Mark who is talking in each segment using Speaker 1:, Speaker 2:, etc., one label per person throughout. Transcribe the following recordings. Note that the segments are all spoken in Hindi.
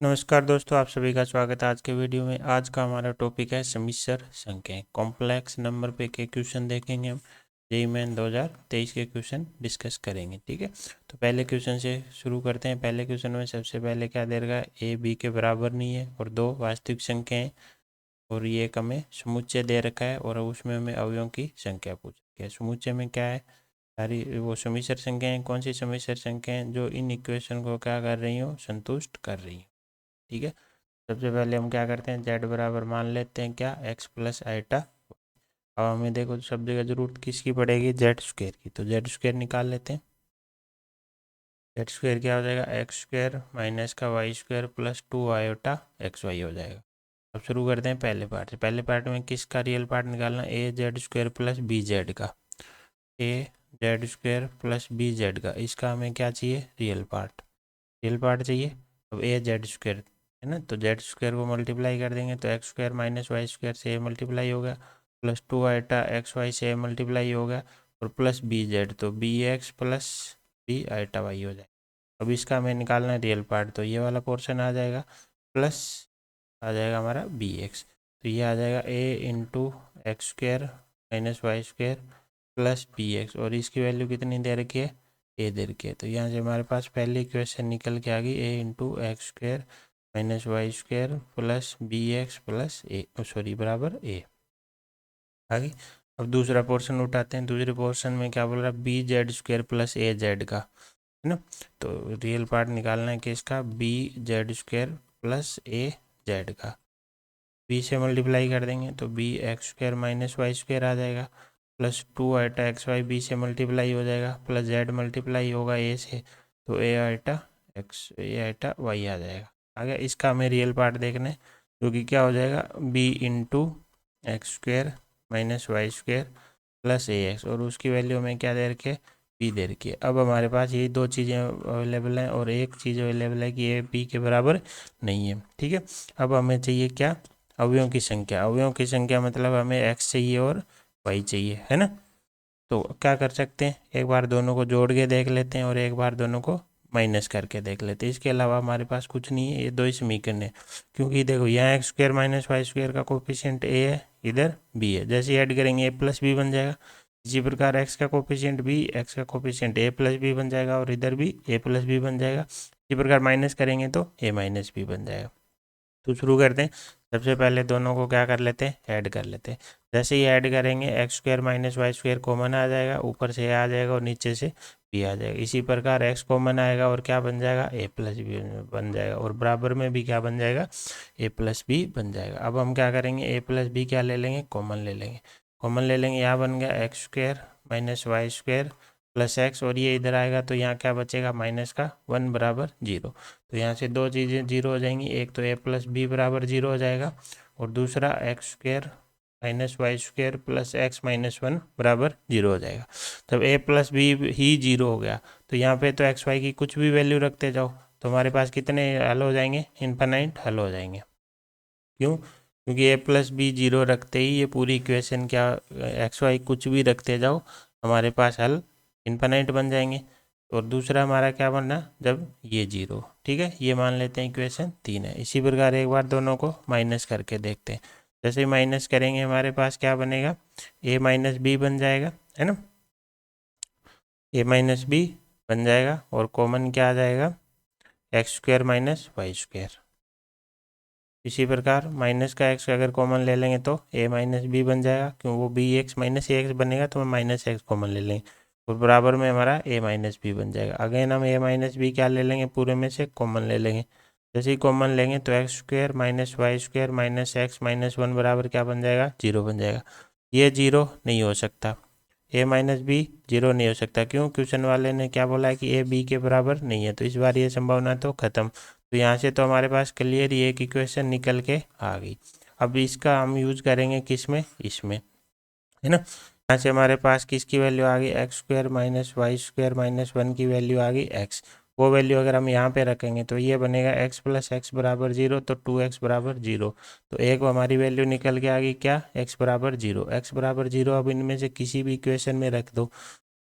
Speaker 1: नमस्कार दोस्तों, आप सभी का स्वागत है आज के वीडियो में। आज का हमारा टॉपिक है समिश्र संख्याएं। कॉम्प्लेक्स नंबर पे के क्वेश्चन देखेंगे हम। जेईई मेन 2023 के क्वेश्चन डिस्कस करेंगे, ठीक है। तो पहले क्वेश्चन से शुरू करते हैं। पहले क्वेश्चन में सबसे पहले क्या दे रखा है, ए बी के बराबर नहीं है और दो वास्तविक संख्याएं, और ये एक हमें समुच्चय दे रखा है और उसमें हमें अवयवों की संख्या पूछ रखी है। समुच्चय में क्या है, सारी वो समिश्र संख्याएं। कौन सी समिश्र संख्याएं? जो इन इक्वेशन को क्या कर रही हो, संतुष्ट कर रही हो, ठीक है। सबसे पहले हम क्या करते हैं, जेड बराबर मान लेते हैं क्या, एक्स प्लस आइटा। अब हमें देखो सब जगह जरूरत किसकी पड़ेगी, जेड स्क्वायर की। तो जेड स्क्वायर निकाल लेते हैं। जेड स्क्वायर क्या हो जाएगा, एक्स स्क्वायर माइनस का Y square plus 2 iota X Y हो जाएगा। अब शुरू करते हैं पहले पार्ट से। पहले पार्ट में किसका रियल पार्ट निकालना, a z square plus B z का। A z square plus B z का, इसका हमें क्या चाहिए, रियल पार्ट। रियल पार्ट चाहिए। अब ए जेड स्क्वायर है ना, तो जेड स्क्वायर को मल्टीप्लाई कर देंगे तो X square minus Y square से मल्टीप्लाई हो गया, प्लस 2 आइटा एक्स वाई से मल्टीप्लाई हो गया, और प्लस बी जेड, तो B x plus B iota Y हो जाएगा। अब इसका हमें निकालना है रियल पार्ट, तो ये वाला पोर्शन आ जाएगा, प्लस आ जाएगा हमारा बी एक्स। तो ये आ जाएगा a into x square minus Y square plus b x, और इसकी वैल्यू कितनी दे रखी है, ए दे रखी है। तो यहाँ से हमारे पास पहली इक्वेशन निकल के आ गई, a into x square minus Y square plus b x plus a, sorry बराबर ए आ गई। अब दूसरा पोर्शन उठाते हैं। दूसरे पोर्शन में क्या बोल रहा है, b z square plus a z का, है ना। तो रियल पार्ट निकालना है किसका, b z square plus a z का। बी से मल्टीप्लाई कर देंगे तो B x square minus Y square आ जाएगा, plus 2 iota x y b से मल्टीप्लाई हो जाएगा, प्लस जेड मल्टीप्लाई होगा ए से, तो a iota x a iota y आ जाएगा। आ गया। इसका हमें रियल पार्ट देखना है, जो कि क्या हो जाएगा, b into x square minus Y square plus a x, और उसकी वैल्यू हमें क्या दे रखी है, बी दे रखी है। अब हमारे पास ये दो चीज़ें अवेलेबल हैं और एक चीज़ अवेलेबल है कि ये बी के बराबर नहीं है, ठीक है। अब हमें चाहिए क्या, अवयवों की संख्या। अवयवों की संख्या मतलब हमें एक्स चाहिए और वाई चाहिए, है ना। तो क्या कर सकते हैं, एक बार दोनों को जोड़ के देख लेते हैं और एक बार दोनों को माइनस करके देख लेते हैं। इसके अलावा हमारे पास कुछ नहीं है, ये दो ही समीकरण है। क्योंकि देखो यहाँ X square minus Y square का कोफिशिएंट ए है, इधर बी है। जैसे ऐड करेंगे ए प्लस बी बन जाएगा। इसी प्रकार एक्स का कोफिशिएंट बी, एक्स का कोफिशिएंट ए प्लस बी बन जाएगा, और इधर भी ए प्लस बी बन जाएगा। इसी प्रकार माइनस करेंगे तो ए माइनस बी बन जाएगा। तो शुरू करते हैं। सबसे पहले दोनों को क्या कर लेते हैं, ऐड कर लेते हैं। जैसे ही ऐड करेंगे x square minus Y square common आ जाएगा, ऊपर से आ जाएगा और नीचे से बी आ जाएगा। इसी प्रकार एक्स कॉमन आएगा और क्या बन जाएगा, ए प्लस बी बन जाएगा, और बराबर में भी क्या बन जाएगा, ए प्लस बी बन जाएगा। अब हम क्या करेंगे, ए प्लस बी क्या ले लेंगे, कॉमन ले लेंगे। कॉमन ले लेंगे, यहाँ बन गया X square minus Y square plus X, और ये इधर आएगा तो यहाँ क्या बचेगा, माइनस का 1 बराबर 0। तो यहाँ से दो चीज़ें जीरो हो जाएंगी, एक तो ए प्लस बी बराबर 0 हो जाएगा, और दूसरा X square minus Y square plus X minus 1 बराबर 0 हो जाएगा। तब ए प्लस बी ही 0 हो गया, तो यहाँ पे तो एक्स वाई की कुछ भी वैल्यू रखते जाओ, तो हमारे पास कितने हल हो जाएंगे, इनफाइनाइट हल हो जाएंगे। क्यों? क्योंकि ए प्लस बी 0 रखते ही ये पूरी इक्वेशन क्या, एक्स वाई कुछ भी रखते जाओ, हमारे पास हल इनफाइनाइट बन जाएंगे। और दूसरा हमारा क्या बनना, जब ये 0, ठीक है, ये मान लेते हैं इक्वेशन 3 है। इसी प्रकार एक बार दोनों को माइनस करके देखते हैं। जैसे ही माइनस करेंगे हमारे पास क्या बनेगा, ए माइनस बी बन जाएगा, है ना। ए माइनस बी बन जाएगा, और कॉमन क्या आ जाएगा, x square minus Y square. इसी प्रकार माइनस का एक्स अगर कॉमन ले लेंगे तो ए माइनस बी बन जाएगा, क्यों, वो बी एक्स माइनस ए एक्स बनेगा तो हम माइनस एक्स कॉमन ले लेंगे, और बराबर में हमारा ए माइनस बी बन जाएगा। अगेन हम ए माइनस बी क्या ले लेंगे, पूरे में से कॉमन ले लेंगे। जैसे ही कॉमन लेंगे तो X square minus Y square minus X minus 1 बराबर क्या बन जाएगा, 0 बन जाएगा। ये 0 नहीं हो सकता, ए माइनस बी 0 नहीं हो सकता। क्यों? क्वेश्चन वाले ने क्या बोला है कि ए बी के बराबर नहीं है, तो इस बार ये संभावना तो खत्म। तो यहाँ से तो हमारे पास क्लियर ये एक इक्वेशन निकल के आ गई। अब इसका हम यूज करेंगे किस में, इसमें, है ना। यहाँ से हमारे पास किसकी वैल्यू आ गई, X square minus Y square minus 1 की वैल्यू आ गई एक्स। वो वैल्यू अगर हम यहाँ पे रखेंगे तो ये बनेगा एक्स प्लस एक्स बराबर 0, तो 2x बराबर 0। तो एक हमारी वैल्यू निकल के आ गई क्या, x बराबर 0। एक्स बराबर 0 अब इनमें से किसी भी इक्वेशन में रख दो।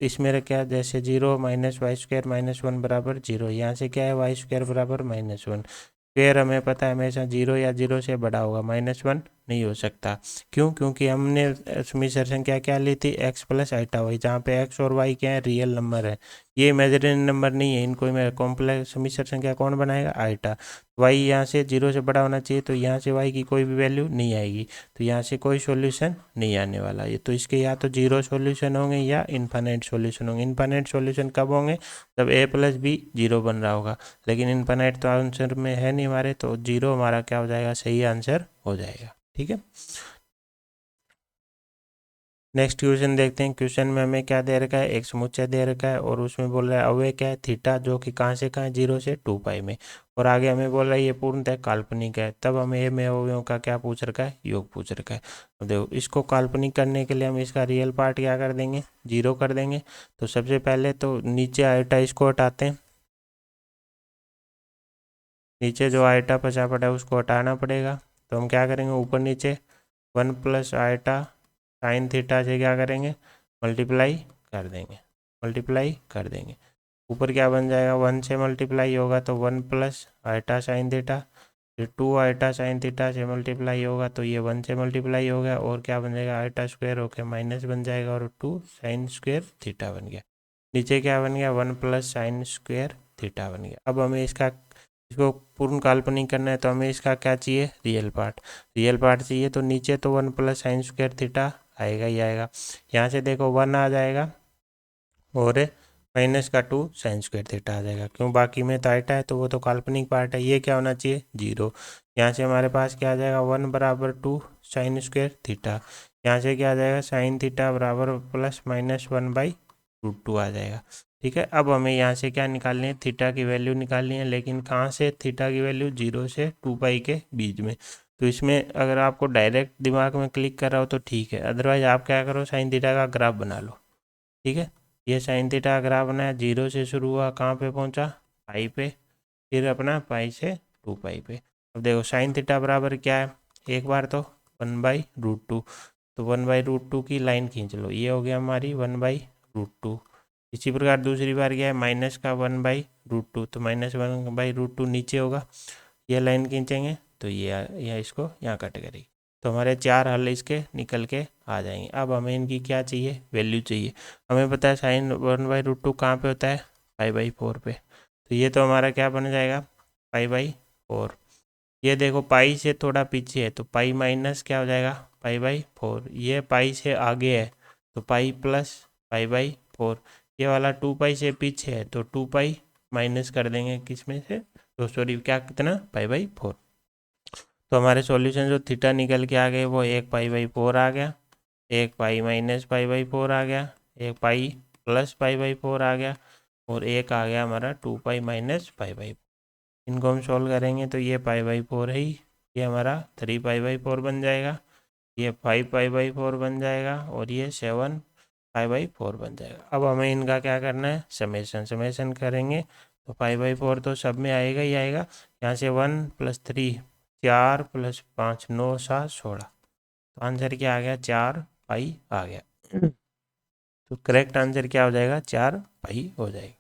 Speaker 1: इसमें रखा जैसे 0 माइनस वाई स्क्वायर माइनस 1 बराबर 0, यहाँ से क्या है, वाई स्क्वायर बराबर माइनस 1। स्क्वेयर हमें पता है हमेशा 0 या 0 से बड़ा होगा, -1 नहीं हो सकता। क्यों? क्योंकि हमने समीकरण संख्या क्या ली थी, x प्लस आइटा वाई, जहाँ पे x और y क्या है, रियल नंबर है, ये इमेजिनरी नंबर नहीं है। इनको मैं कॉम्प्लेक्स समीकरण संख्या कौन बनाएगा, आइटा। y यहाँ से 0 से बड़ा होना चाहिए, तो यहाँ से y की कोई भी वैल्यू नहीं आएगी, तो यहाँ से कोई सॉल्यूशन नहीं आने वाला। ये तो इसके या तो 0 सॉल्यूशन होंगे या इनफाइनाइट सॉल्यूशन होंगे। इनफाइनाइट सॉल्यूशन कब होंगे, जब a प्लस बी 0 बन रहा होगा, लेकिन इनफाइनाइट तो आंसर में है नहीं हमारे, तो 0 हमारा क्या हो जाएगा, सही आंसर हो जाएगा। ठीक है, नेक्स्ट क्वेश्चन देखते हैं। क्वेश्चन में हमें क्या दे रखा है, एक समुच्चय दे रखा है और उसमें बोल रहा है अवयव क्या है, थीटा, जो कि कहाँ से कहाँ, 0 से 2 पाई में, और आगे हमें बोल रहा है ये पूर्णतः काल्पनिक है। तब हमें ए में अवयवों का क्या पूछ रखा है, योग पूछ रखा है। अब देखो, इसको काल्पनिक करने के लिए हम इसका रियल पार्ट क्या कर देंगे, 0 कर देंगे। तो सबसे पहले तो नीचे आइटा इसको हटाते हैं, नीचे जो आइटा बचा पड़ा है उसको हटाना पड़ेगा। तो हम क्या करेंगे, ऊपर नीचे 1 प्लस आइटा साइन थीटा से क्या करेंगे, मल्टीप्लाई कर देंगे, मल्टीप्लाई कर देंगे। ऊपर क्या बन जाएगा, 1 से मल्टीप्लाई होगा तो 1 प्लस आइटा साइन थीटा, फिर 2 आइटा साइन थीटा से मल्टीप्लाई होगा तो ये 1 से मल्टीप्लाई हो गया, और क्या बन जाएगा, आइटा स्क्वायर होकर माइनस बन जाएगा, और 2 साइन स्क्वायर थीटा बन गया। नीचे क्या बन गया, 1 प्लस साइन स्क्वायर थीटा बन गया। अब हमें इसको पूर्ण काल्पनिक करना है, तो हमें इसका क्या चाहिए, रियल पार्ट। रियल पार्ट चाहिए तो नीचे तो 1 प्लस साइन स्क्वायर थीटा आएगा ही आएगा, यहाँ से देखो 1 आ जाएगा, और माइनस का 2 साइन स्क्वायर थीटा आ जाएगा। क्यों, बाकी में तो आइटा है तो वो तो काल्पनिक पार्ट है, ये क्या होना चाहिए, 0। यहाँ से हमारे पास क्या आ जाएगा, 1 बराबर 2 साइन स्क्वायर थीटा, यहाँ से क्या आ जाएगा, साइन थीटा बराबर प्लस माइनस 1/√2 आ जाएगा। ठीक है, अब हमें यहाँ से क्या निकालनी है, थीटा की वैल्यू निकालनी है, लेकिन कहाँ से, थीटा की वैल्यू 0 से 2 पाई के बीच में। तो इसमें अगर आपको डायरेक्ट दिमाग में क्लिक कर रहा हो तो ठीक है, अदरवाइज आप क्या करो, साइन थीटा का ग्राफ बना लो। ठीक है, ये साइन थीटा का ग्राफ बनाया, 0 से शुरू हुआ, कहाँ पे पहुँचा, पाई पे, फिर अपना पाई से 2 पाई पे। अब देखो साइन थीटा बराबर क्या है, एक बार तो 1/√2, तो 1/√2 की लाइन खींच लो, ये हो गया हमारी 1/√2। इसी प्रकार दूसरी बार क्या है, माइनस का 1/√2, तो -1/√2 नीचे होगा, ये लाइन खींचेंगे तो ये इसको यहाँ कट करेगी, तो हमारे 4 हल इसके निकल के आ जाएंगे। अब हमें इनकी क्या चाहिए, वैल्यू चाहिए। हमें पता है साइन 1/√2 कहाँ पे होता है, π/4 पे, तो ये तो हमारा क्या बन जाएगा, π/4। ये देखो पाई से थोड़ा पीछे है, तो पाई माइनस क्या हो जाएगा, π/4। ये पाई से आगे है तो पाई प्लस π/4। ये वाला 2 पाई से पीछे है तो 2 पाई माइनस कर देंगे किस में से, तो सॉरी क्या, कितना, π/4। तो हमारे सॉल्यूशन जो थीटा निकल के आ गए वो 1 π/4 आ गया, 1 पाई माइनस π/4 आ गया, 1 पाई प्लस π/4 आ गया, और एक आ गया हमारा 2 पाई माइनस π/4। इनको हम सॉल्व करेंगे तो ये π/4 है ही, ये हमारा 3 π/4 बन जाएगा, ये 5 π/4 बन जाएगा, और ये 7 π/4 बन जाएगा। अब हमें इनका क्या करना है, समेशन करेंगे, तो 5/4 तो सब में आएगा ही आएगा। यहाँ से 1 + 3 4 + 5 9 7 16, तो आंसर क्या आ गया, 4 पाई आ गया। तो करेक्ट आंसर क्या हो जाएगा, 4 पाई हो जाएगा।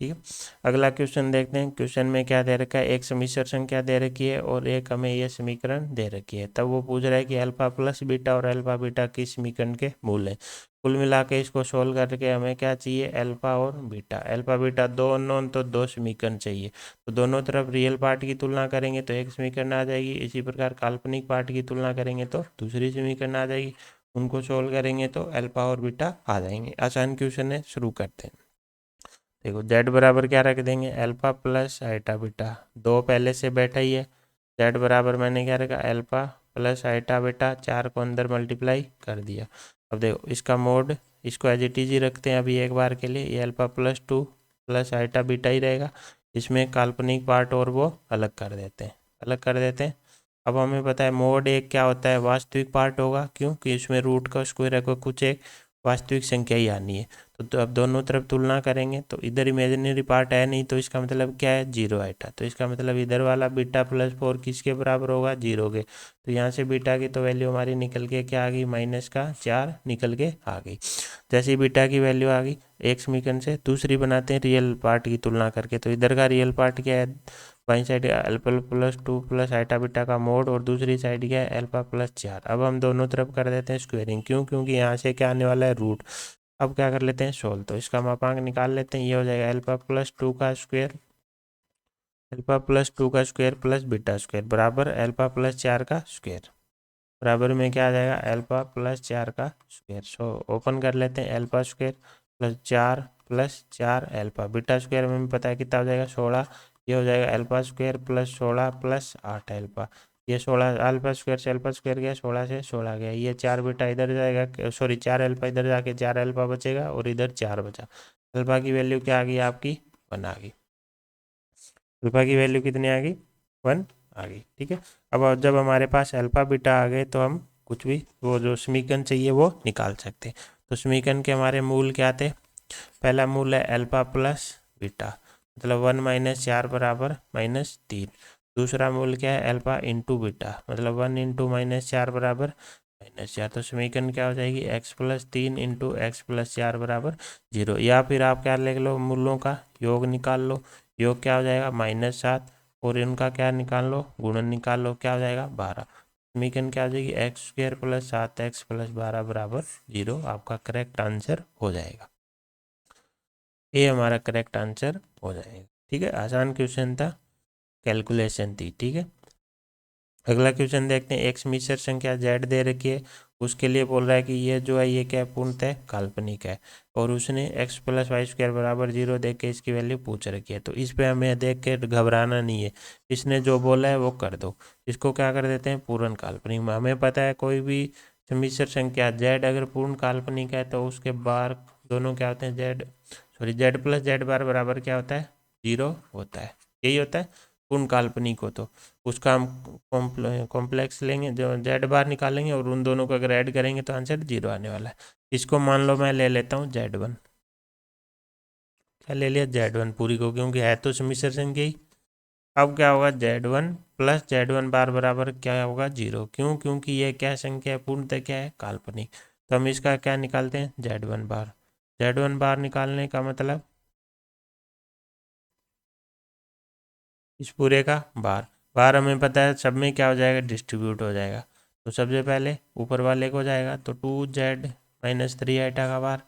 Speaker 1: ठीक है, अगला क्वेश्चन देखते हैं। क्वेश्चन में क्या दे रखा है, एक समीकरण संख्या दे रखी है और एक हमें ये समीकरण दे रखी है। तब वो पूछ रहा है कि अल्फा प्लस बीटा और अल्फा बीटा किस समीकरण के मूल हैं। कुल मिला के इसको सोल्व करके हमें क्या चाहिए, अल्फा और बीटा। अल्फा बीटा दो अननोन, तो 2 समीकरण चाहिए, तो दोनों तरफ रियल पार्ट की तुलना करेंगे तो एक समीकरण आ जाएगी, इसी प्रकार काल्पनिक पार्ट की तुलना करेंगे तो दूसरी समीकरण आ जाएगी। उनको सोल्व करेंगे तो अल्फा और बीटा आ जाएंगे। आसान क्वेश्चन है, शुरू करते हैं। देखो z बराबर क्या रख देंगे, अल्फा प्लस आइटा बीटा, 2 पहले से बैठा ही है। z बराबर मैंने क्या रखा, अल्फा प्लस आइटा बीटा, 4 को अंदर मल्टीप्लाई कर दिया। अब देखो इसका मोड, इसको एज इट इज ही रखते हैं अभी एक बार के लिए, ये alpha plus 2 plus iota beta ही रहेगा। इसमें काल्पनिक पार्ट और वो अलग कर देते हैं, अलग कर देते हैं। अब हमें पता है मोड एक क्या होता है, वास्तविक पार्ट होगा, क्योंकि इसमें रूट का स्क्वायर है, कुछ एक वास्तविक संख्या ही आनी है। तो अब दोनों तरफ तुलना करेंगे तो इधर इमेजिनरी पार्ट है नहीं, तो इसका मतलब क्या है, 0 आइटा। तो इसका मतलब इधर वाला बीटा प्लस 4 किसके बराबर होगा, 0 के। तो यहाँ से बीटा की तो वैल्यू हमारी निकल के क्या आ गई, -4 निकल के आ गई। जैसे बीटा की वैल्यू आ गई एक समीकरण से, दूसरी बनाते हैं रियल पार्ट की तुलना करके। तो इधर का रियल पार्ट क्या है, बाई side alpha plus 2 plus iota beta का मोड, और दूसरी साइड क्या है, अल्फा प्लस 4। अब हम दोनों तरफ कर देते हैं स्क्वेयरिंग, क्यों, क्योंकि यहाँ से क्या आने वाला है, रूट। अब क्या कर लेते हैं, सोल्व। तो इसका मापांक निकाल लेते हैं, ये हो जाएगा अल्फा प्लस 2 का स्क्वायर, अल्फा प्लस 2 का स्क्वायर प्लस बीटा स्क्वायर बराबर अल्फा प्लस 4 का स्क्वायर, बराबर में क्या आ जाएगा, अल्फा प्लस 4 का स्क्वायर। सो ओपन कर लेते हैं, alpha square plus 4 alpha, beta square में पता है कितना हो जाएगा, 16। ये हो जाएगा alpha square plus 16 plus 8 alpha. ये 16 अल्फा स्क्वायर से अल्फा स्क्वायर गया, 16 से 16 गया। ये 4 बीटा इधर जाएगा, सॉरी 4 अल्फा इधर जाके 4 अल्फा बचेगा, और इधर 4 बचा। अल्फा की वैल्यू क्या आ गई आपकी, 1 आ गई। अल्फा की वैल्यू कितनी आ गई, 1 आ गई। ठीक है, अब जब हमारे पास अल्फा बीटा आ गए तो हम कुछ भी वो जो समीकरण चाहिए वो निकाल सकते हैं। तो समीकरण के हमारे मूल क्या थे, पहला मूल है अल्फा प्लस बीटा, मतलब 1 - 4 बराबर -3। दूसरा मूल क्या है, अल्फा इंटू बीटा, मतलब 1 इंटू -4 बराबर -4। तो समीकरण क्या हो जाएगी, x plus 3 into x plus 4 बराबर 0। या फिर आप क्या लिख लो, मूलों का योग निकाल लो। योग क्या हो जाएगा, -7, और इनका क्या निकाल लो, गुणन निकाल लो, क्या हो जाएगा 12। समीकरण क्या हो जाएगी, x² प्लस 7x प्लस 12 बराबर 0। आपका करेक्ट आंसर हो जाएगा, ये हमारा करेक्ट आंसर हो जाएगा। ठीक है, आसान क्वेश्चन था, कैलकुलेशन थी। ठीक है, अगला क्वेश्चन देखते हैं। एक मिश्र संख्या z दे रखी है, उसके लिए बोल रहा है कि ये जो है ये क्या पूर्णतः काल्पनिक है, और उसने x प्लस वाई स्क्वायर बराबर 0 देख के इसकी वैल्यू पूछ रखी है। तो इस पे हमें देख के घबराना नहीं है, इसने जो बोला है वो कर दो। इसको क्या कर देते हैं, पूर्ण काल्पनिक। हमें पता है कोई भी मिश्र संख्या z अगर पूर्ण काल्पनिक है तो उसके बार दोनों क्या होते हैं, z प्लस z बार बराबर क्या होता है, 0 होता है। यही होता है पूर्ण काल्पनिक हो तो उसका हम कॉम्प्लेक्स लेंगे, जो z बार निकालेंगे, और उन दोनों को अगर ऐड करेंगे तो आंसर 0 आने वाला है। इसको मान लो मैं ले लेता हूँ z1, क्या ले लिया, z1 पूरी को, क्योंकि है तो मिश्र संख्या ही। अब क्या होगा, z1 प्लस z1 बार बराबर क्या होगा, 0। क्यों, क्योंकि ये क्या संख्या है, पूर्णतः क्या है, काल्पनिक। तो हम इसका क्या निकालते हैं, z1 बार। z1 बार निकालने का मतलब इस पूरे का बार। बार हमें पता है सब में क्या हो जाएगा, डिस्ट्रीब्यूट हो जाएगा। तो सबसे पहले ऊपर वाले को जाएगा तो 2z - 3 आइटा का बार,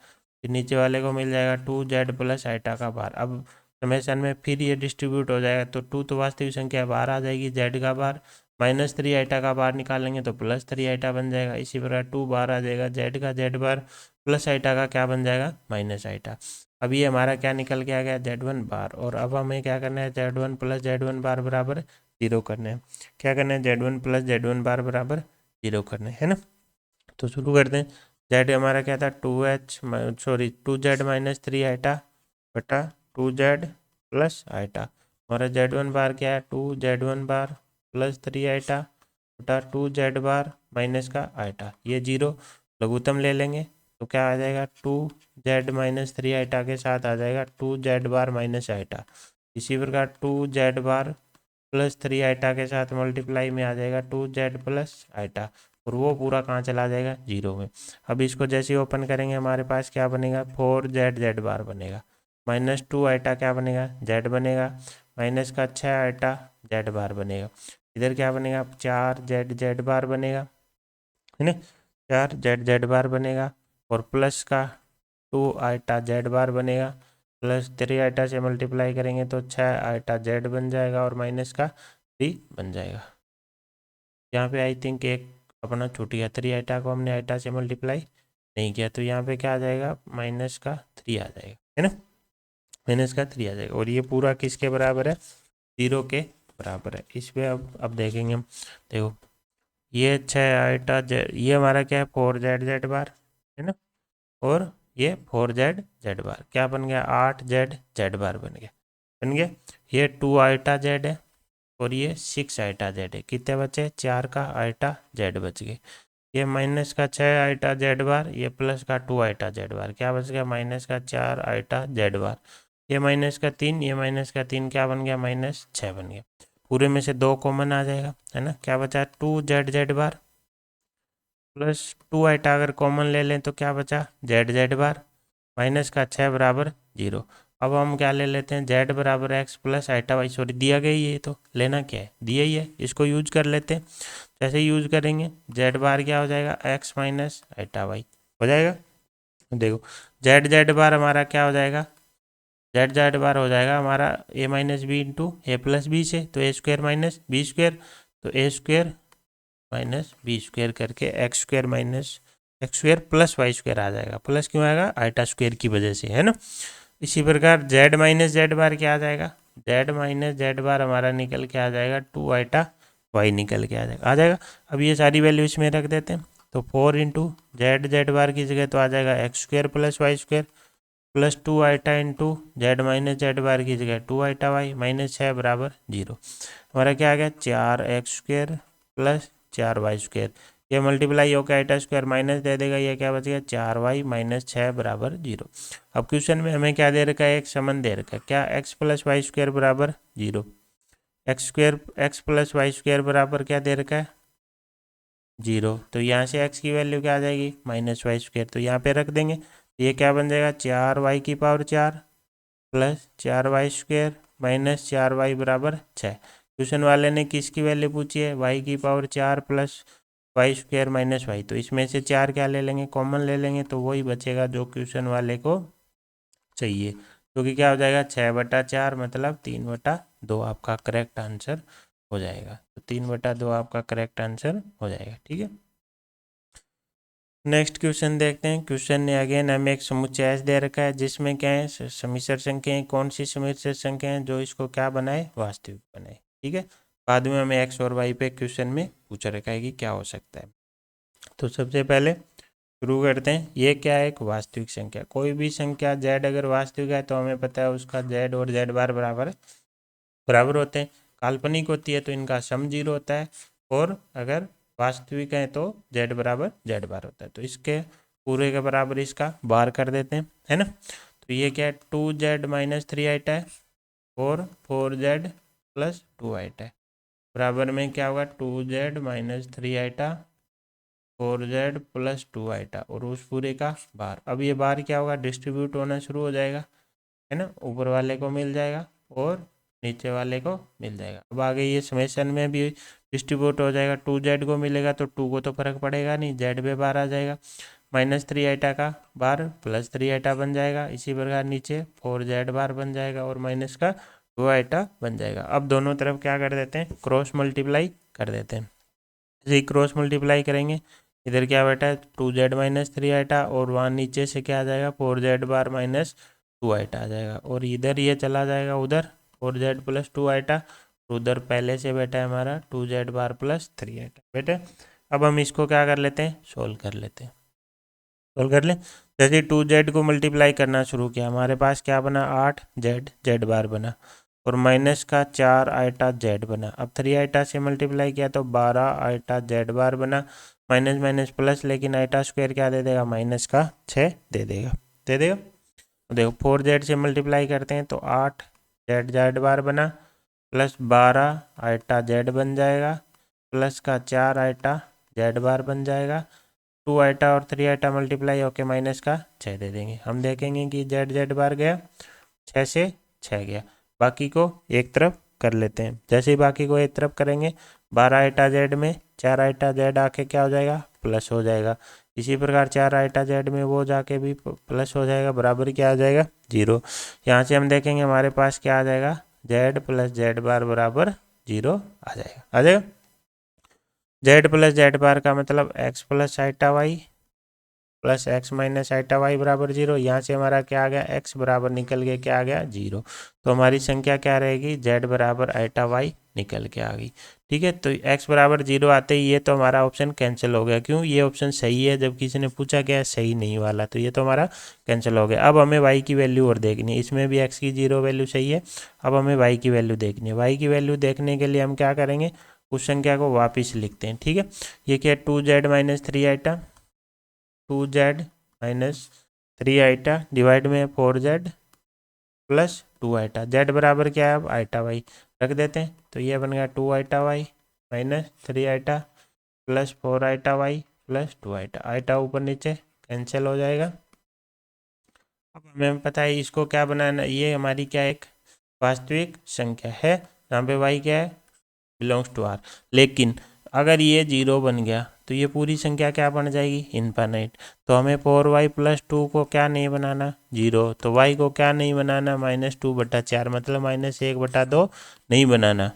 Speaker 1: फिर नीचे वाले को मिल जाएगा 2z प्लस आइटा का बार। अब समेशन में फिर ये डिस्ट्रीब्यूट हो जाएगा, तो 2 तो वास्तविक संख्या बार आ जाएगी, z का बार -3 आइटा का बार निकालेंगे तो +3 आइटा बन जाएगा। इसी प्रकार 2 बार आ जाएगा, z का z बार प्लस आइटा का क्या बन जाएगा, माइनस आइटा। अब ये हमारा क्या निकल के आ गया, z1 बार। और अब हमें क्या करना है, z1 प्लस z1 बार बराबर 0 करना है। क्या करना है, z1 प्लस z1 बार बराबर 0 करना है ना। तो शुरू करते हैं। z हमारा क्या था, 2z - 3 आइटा बटा 2z प्लस आइटा। हमारा z1 बार क्या है, 2z1 बार प्लस 3 आइटा बटा 2z बार माइनस का आइटा। ये 0 लघुत्तम ले लेंगे तो क्या आ जाएगा, 2z - 3 आइटा के साथ आ जाएगा 2z बार माइनस आइटा। इसी प्रकार 2z बार प्लस 3 आइटा के साथ मल्टीप्लाई में आ जाएगा 2z प्लस आइटा, और वो पूरा कहाँ चला जाएगा, 0 में। अब इसको जैसे ही ओपन करेंगे हमारे पास क्या बनेगा, 4z बार बनेगा, -2 आइटा क्या बनेगा, z बनेगा, माइनस का 6 आइटा z बार बनेगा। इधर क्या बनेगा, 4z बार बनेगा, है ना, 4z बार बनेगा, और प्लस का 2 आइटा z बार बनेगा, प्लस 3 आइटा से मल्टीप्लाई करेंगे तो 6 आइटा z बन जाएगा, और माइनस का 3 बन जाएगा। यहाँ पे आई थिंक एक अपना छूट गया, 3 आइटा को हमने आइटा से मल्टीप्लाई नहीं किया, तो यहाँ पे क्या आ जाएगा, -3 आ जाएगा, है ना, -3 आ जाएगा। और ये पूरा किसके बराबर है, 0 के बराबर है। इस पर अब देखेंगे हम, देखो ये 6 आइटा ये हमारा क्या है, 4z बार, है ना, और ये 4z बार क्या बन गया, 8z बार बन गया। ये 2 आइटा z है, और ये 6 आइटा z है। कितने बचे, 4 का आइटा z बच गए। ये माइनस का 6 आइटा जेड बार, ये प्लस का 2 आइटा जेड बार, क्या बच गया माइनस का 4 आइटा जेड बार, ये माइनस का 3, ये माइनस का 3 क्या बन गया -6 बन गया। पूरे में से 2 कॉमन आ जाएगा, है ना, क्या बचा 2 जेड जेड बार प्लस 2 आइटा, अगर कॉमन ले लें तो क्या बचा जेड जेड बार, माइनस का 6 बराबर 0। अब हम क्या ले लेते हैं, जेड बराबर X plus iota Y, sorry दिया गया ही है, तो लेना क्या है, दिया ही है, इसको यूज कर लेते हैं। जैसे यूज करेंगे जेड बार क्या हो जाएगा एक्स माइनस आइटा वाई हो जाएगा। देखो जेड जेड बार हमारा क्या हो जाएगा, जेड जेड बार हो जाएगा हमारा a minus b into a plus b से, तो a square minus b square, तो a square minus b square करके x square minus x square plus Y square आ जाएगा। प्लस क्यों आएगा, आइटा स्क्वायर की वजह से, है ना। इसी प्रकार जेड माइनस जेड बार क्या आ जाएगा, जेड माइनस जेड बार हमारा निकल के आ जाएगा 2 आइटा वाई निकल के आ जाएगा। अब ये सारी वैल्यू इसमें रख देते हैं, तो 4 इंटू जेड जेड बार की जगह तो आ जाएगा x square plus Y square plus 2 iota into z minus z bar की जगह 2 आइटा वाई माइनस 6 बराबर 0। हमारा क्या आ गया 4 X square plus 4 Y square, ये मल्टीप्लाई होकर आइटा स्क्वायर माइनस दे देगा, ये क्या बच गया 4 वाई माइनस 6 बराबर 0। अब क्वेश्चन में हमें क्या दे रखा है, एक संबंध दे रखा है, क्या एक्स प्लस वाई स्क्वायर बराबर 0, X square X plus Y square बराबर क्या दे रखा है 0। तो यहाँ से x की वैल्यू क्या आ जाएगी माइनस वाई स्क्वायर, तो यहाँ पे रख देंगे, ये क्या बन जाएगा 4 वाई की power 4 plus 4 Y square minus 4 Y बराबर 6। क्वेश्चन वाले ने किसकी वैल्यू पूछी है, वाई की power 4 plus Y square minus Y, तो इसमें से 4 क्या ले लेंगे कॉमन ले लेंगे, तो वही बचेगा जो क्वेश्चन वाले को चाहिए, जो कि क्या हो जाएगा 6/4 मतलब 3/2 आपका करेक्ट आंसर हो जाएगा। तो 3/2 आपका करेक्ट आंसर हो जाएगा, ठीक है। नेक्स्ट क्वेश्चन देखते हैं। क्वेश्चन ने अगेन हमें एक समुच्चय एस दे रखा है, जिसमें क्या है समिश्र संख्याएं, कौन सी समिश्र संख्याएं जो इसको क्या बनाए वास्तविक बनाए, ठीक है। बाद में हमें एक्स और वाई पे क्वेश्चन में पूछा रखा है कि क्या हो सकता है। तो सबसे पहले शुरू करते हैं, ये क्या है एक वास्तविक संख्या, कोई भी संख्या जेड अगर वास्तविक है तो हमें पता है उसका जेड और जेड बार बराबर होते हैं, काल्पनिक होती है तो इनका सम 0 होता है, और अगर वास्तविक है तो जेड बराबर जेड बार होता है, तो इसके पूरे के बराबर इसका बार कर देते हैं, है ना। तो ये क्या है 2z माइनस 3 आइटा है और 4z प्लस 2 आइटा है, बराबर में क्या होगा 2z minus 3 iota 4z plus 2 iota और उस पूरे का बार। अब ये बार क्या होगा डिस्ट्रीब्यूट होना शुरू हो जाएगा, है ना, ऊपर वाले को मिल जाएगा और नीचे वाले को मिल जाएगा। अब आगे ये समेशन में भी डिस्ट्रीब्यूट हो जाएगा, 2z को मिलेगा तो 2 को तो फर्क पड़ेगा नहीं, जेड पे बार आ जाएगा, माइनस 3 आइटा का बार प्लस 3 आइटा बन जाएगा, इसी प्रकार नीचे 4z बार बन जाएगा और माइनस का 2 आइटा बन जाएगा। अब दोनों तरफ क्या कर देते हैं क्रॉस मल्टीप्लाई कर देते हैं, जैसे क्रॉस मल्टीप्लाई करेंगे इधर क्या बैठा है 2z माइनस 3 आइटा और वहाँ नीचे से क्या आ जाएगा 4z बार माइनस 2 आइटा आ जाएगा, और इधर ये चला जाएगा उधर 4z प्लस 2 आइटा, उधर पहले से बैठा है हमारा 2z बार प्लस 3 आइटा बेटे। अब हम इसको क्या कर लेते हैं सोल्व कर लेते हैं, सोल्व कर लें। जैसे 2z को मल्टीप्लाई करना शुरू किया हमारे पास क्या बना 8z जेड बार बना और माइनस का 4 आइटा जेड बना। अब 3 आइटा से मल्टीप्लाई किया तो 12 आइटा जेड बार बना, माइनस माइनस प्लस, लेकिन आइटा स्क्वायर क्या दे देगा माइनस का 6 दे देगा, दे देगा। तो देखो 4z से मल्टीप्लाई करते हैं तो 8 जेड जेड बार बना प्लस 12 आइटा जेड बन जाएगा प्लस का 4 आइटा जेड बार बन जाएगा, 2 आइटा और 3 आइटा मल्टीप्लाई होके माइनस का 6 दे देंगे। हम देखेंगे कि जेड जेड बार गया 6 से 6 गया, बाकी को एक तरफ कर लेते हैं। जैसे ही बाकी को एक तरफ करेंगे 12 आइटा जेड में 4 आइटा जेड आके क्या हो जाएगा प्लस हो जाएगा, इसी प्रकार 4 आइटा जेड में वो जाके भी प्लस हो जाएगा, बराबर क्या आ जाएगा 0। यहाँ से हम देखेंगे हमारे पास क्या आ जाएगा जेड प्लस जेड बार बराबर 0 आ जाएगा, आ जाएगा। जेड प्लस जेड बार का मतलब X plus iota Y plus X minus iota Y बराबर 0। यहाँ से हमारा क्या आ गया एक्स बराबर निकल के क्या आ गया 0, तो हमारी संख्या क्या रहेगी जेड बराबर आइटा वाई निकल के आ गई, ठीक है। तो एक्स बराबर 0 आते ही ये तो हमारा ऑप्शन कैंसिल हो गया, क्यों ये ऑप्शन सही है जब किसी ने पूछा क्या सही नहीं वाला, तो ये तो हमारा कैंसिल हो गया। अब हमें वाई की वैल्यू और देखनी है, इसमें भी एक्स की 0 वैल्यू सही है, अब हमें वाई की वैल्यू देखनी है। वाई की वैल्यू देखने के लिए हम क्या करेंगे उस संख्या को वापस लिखते हैं। ठीक है, ये क्या है 2z minus 3 iota, 2z minus 3 iota divide में 4z प्लस 2 आइटा, z बराबर क्या है अब आइटा वाई रख देते हैं, तो ये बन गया 2 iota Y minus 3 iota plus 4 iota Y plus 2 iota, iota ऊपर नीचे कैंसिल हो जाएगा। अब हमें पता है इसको क्या बनाना, ये हमारी क्या एक वास्तविक संख्या है जहाँ पे y क्या है बिलोंग्स टू r, लेकिन अगर ये 0 बन गया तो ये पूरी संख्या क्या बन जाएगी इनफाइनाइट। तो हमें 4y प्लस 2 को क्या नहीं बनाना 0, तो y को क्या नहीं बनाना -2/4 मतलब -1/2 नहीं बनाना।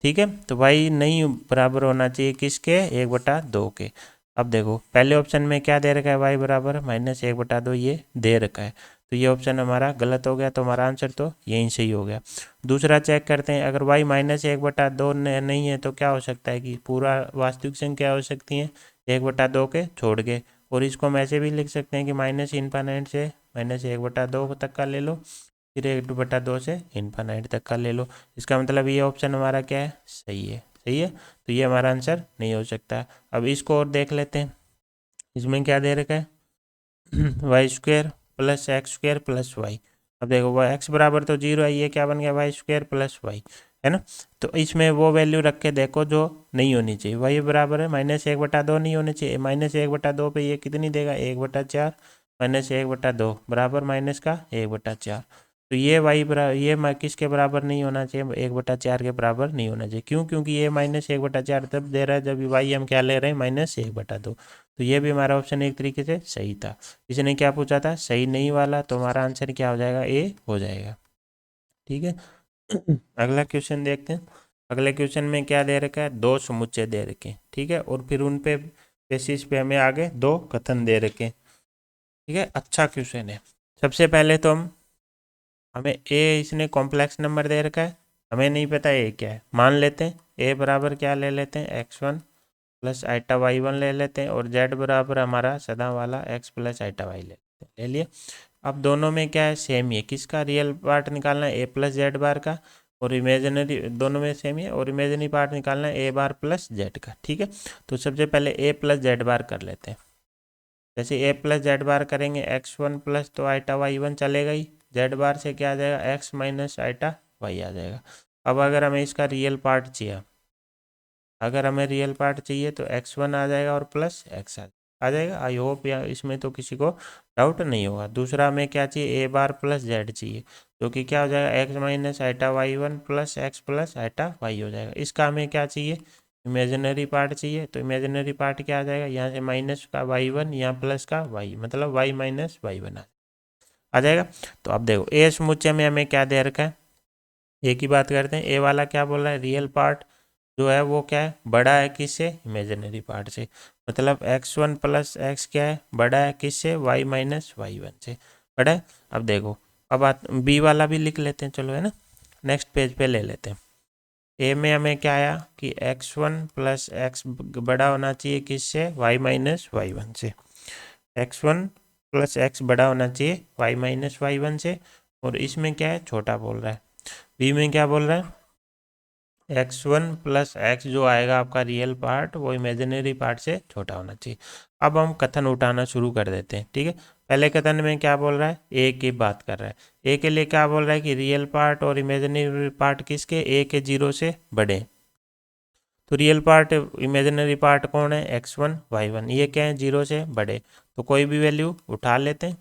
Speaker 1: ठीक है, तो y नहीं बराबर होना चाहिए किसके 1/2 के। अब देखो पहले ऑप्शन में क्या दे रखा है y बराबर -1/2 ये दे रखा है, तो ये ऑप्शन हमारा गलत हो गया, तो हमारा आंसर तो यहीं सही हो गया। दूसरा चेक करते हैं, अगर y -1/2 नहीं है तो क्या हो सकता है कि पूरा वास्तविक संख्या हो सकती है 1/2 के छोड़ के, और इसको हम ऐसे भी लिख सकते हैं कि -∞ से -1/2 तक का ले लो, फिर 1/2 से इनफाइनाइट तक का ले लो। इसका मतलब ये ऑप्शन हमारा क्या है सही है, सही है, तो ये हमारा आंसर नहीं हो सकता। अब इसको और देख लेते हैं, इसमें क्या दे रखा है y² plus x² plus Y. अब देखो वाई एक्स बराबर तो 0 है, ये क्या बन गया y² प्लस वाई, है ना। तो इसमें वो वैल्यू रख के देखो जो नहीं होनी चाहिए, y बराबर है -1/2 नहीं होनी चाहिए, -1/2 पे ये कितनी देगा 1/4 -1/2 बराबर माइनस का 1/4, तो ये y बराबर ये किसके बराबर नहीं होना चाहिए 1/4 के बराबर नहीं होना चाहिए। क्यों, क्योंकि ये -1/4 तब दे रहा है जब y हम क्या ले रहे हैं -1/2, तो ये भी हमारा ऑप्शन एक तरीके से सही था। इसने क्या पूछा था सही नहीं वाला, तो हमारा आंसर क्या हो जाएगा ए हो जाएगा। ठीक है अगला क्वेश्चन देखते हैं। अगले क्वेश्चन में क्या दे रखा है, दो समुच्चय दे रखे हैं, ठीक है, और फिर उन पे बेसिस पे हमें आगे दो कथन दे रखे हैं। ठीक है, अच्छा क्वेश्चन है। सबसे पहले तो हमें ए इसने कॉम्प्लेक्स नंबर दे रखा है, हमें नहीं पता ए क्या है, मान लेते हैं ए बराबर क्या ले लेते हैं x1 प्लस आइटा y1 ले लेते हैं, और z बराबर हमारा सदा वाला x प्लस आइटा y ले लेते हैं, ले लिए। अब दोनों में क्या है सेम ही है, किसका रियल पार्ट निकालना है a प्लस जेड बार का, और इमेजिनरी दोनों में सेम ही है, और इमेजिनरी पार्ट निकालना है a बार प्लस जेड का। ठीक है, तो सबसे पहले a प्लस जेड बार कर लेते हैं। जैसे a प्लस जेड बार करेंगे x1 प्लस तो आइटा y1 चलेगा ही, जेड बार से क्या आ जाएगा x माइनस आइटा y आ जाएगा। अब अगर हमें इसका रियल पार्ट चाहिए, अगर हमें रियल पार्ट चाहिए तो x1 आ जाएगा और प्लस x आ जाएगा। आई होप या इसमें तो किसी को डाउट नहीं होगा। दूसरा हमें क्या चाहिए a बार प्लस जेड चाहिए, जो कि क्या हो जाएगा x minus iota y1 plus x plus iota y हो जाएगा। इसका हमें क्या चाहिए इमेजिनरी पार्ट चाहिए, तो इमेजिनरी पार्ट क्या आ जाएगा यहाँ से माइनस का y1 यहाँ प्लस का y, मतलब y माइनस y1 आ जाएगा। तो अब देखो ए समुच्चय में हमें क्या दे रखा है, ए की बात करते हैं। ए वाला क्या बोल रहा है रियल पार्ट जो है वो क्या है बड़ा है किससे इमेजिनरी पार्ट से, मतलब x1 प्लस एक्स क्या है बड़ा है किससे y माइनस y1 से बड़ा है। अब देखो अब बी वाला भी लिख लेते हैं, चलो है ना, नेक्स्ट पेज पे ले लेते हैं। ए में हमें क्या आया कि x1 प्लस एक्स बड़ा होना चाहिए किससे y माइनस y1 से, x1 प्लस एक्स बड़ा होना चाहिए y माइनस y1 से, और इसमें क्या है छोटा बोल रहा है। बी में क्या बोल रहा है x1 प्लस एक्स जो आएगा आपका रियल पार्ट वो इमेजिनरी पार्ट से छोटा होना चाहिए। अब हम कथन उठाना शुरू कर देते हैं। ठीक है, पहले कथन में क्या बोल रहा है ए की बात कर रहा है, ए के लिए क्या बोल रहा है कि रियल पार्ट और इमेजिनरी पार्ट किसके ए के 0 से बड़े, तो रियल पार्ट इमेजिनरी पार्ट कौन है x1 y1, ये क्या है 0 से बड़े, तो कोई भी वैल्यू उठा लेते हैं।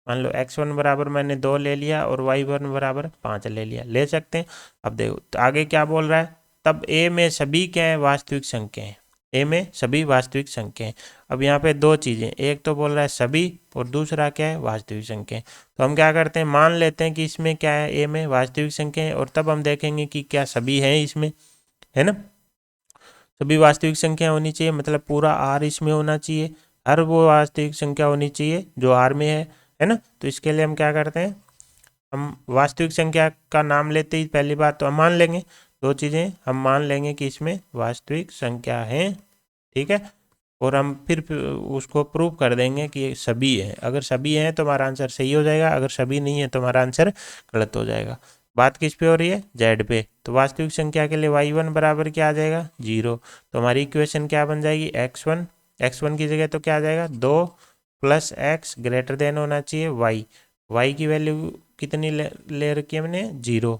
Speaker 1: मान लो x1 बराबर मैंने 2 ले लिया और y1 बराबर 5 ले लिया, ले सकते हैं। अब देखो तो आगे क्या बोल रहा है, तब a में सभी क्या है वास्तविक संख्याएं, a में सभी वास्तविक संख्याएं। अब यहाँ पे दो चीज़ें, एक तो बोल रहा है सभी और दूसरा क्या है वास्तविक संख्याएं। तो हम क्या करते हैं मान लेते हैं कि इसमें क्या है a में वास्तविक संख्याएं, और तब हम देखेंगे कि क्या सभी हैं इसमें, है ना। सभी वास्तविक संख्या होनी चाहिए, मतलब पूरा r इसमें होना चाहिए, हर वो वास्तविक संख्या होनी चाहिए जो r में है ना। तो इसके लिए हम क्या करते हैं, हम वास्तविक संख्या का नाम लेते ही पहली बात तो हम मान लेंगे दो चीज़ें, हम मान लेंगे कि इसमें वास्तविक संख्या है, ठीक है, और हम फिर उसको प्रूव कर देंगे कि सभी है। अगर सभी हैं तो हमारा आंसर सही हो जाएगा, अगर सभी नहीं है तो हमारा आंसर गलत हो जाएगा। बात किस पे हो रही है, जेड पे। तो वास्तविक संख्या के लिए y1 बराबर क्या आ जाएगा, 0। तो हमारी इक्वेशन क्या बन जाएगी, x1 की जगह तो क्या आ जाएगा, 2 प्लस एक्स ग्रेटर देन होना चाहिए y की वैल्यू कितनी ले रखी है हमने, 0।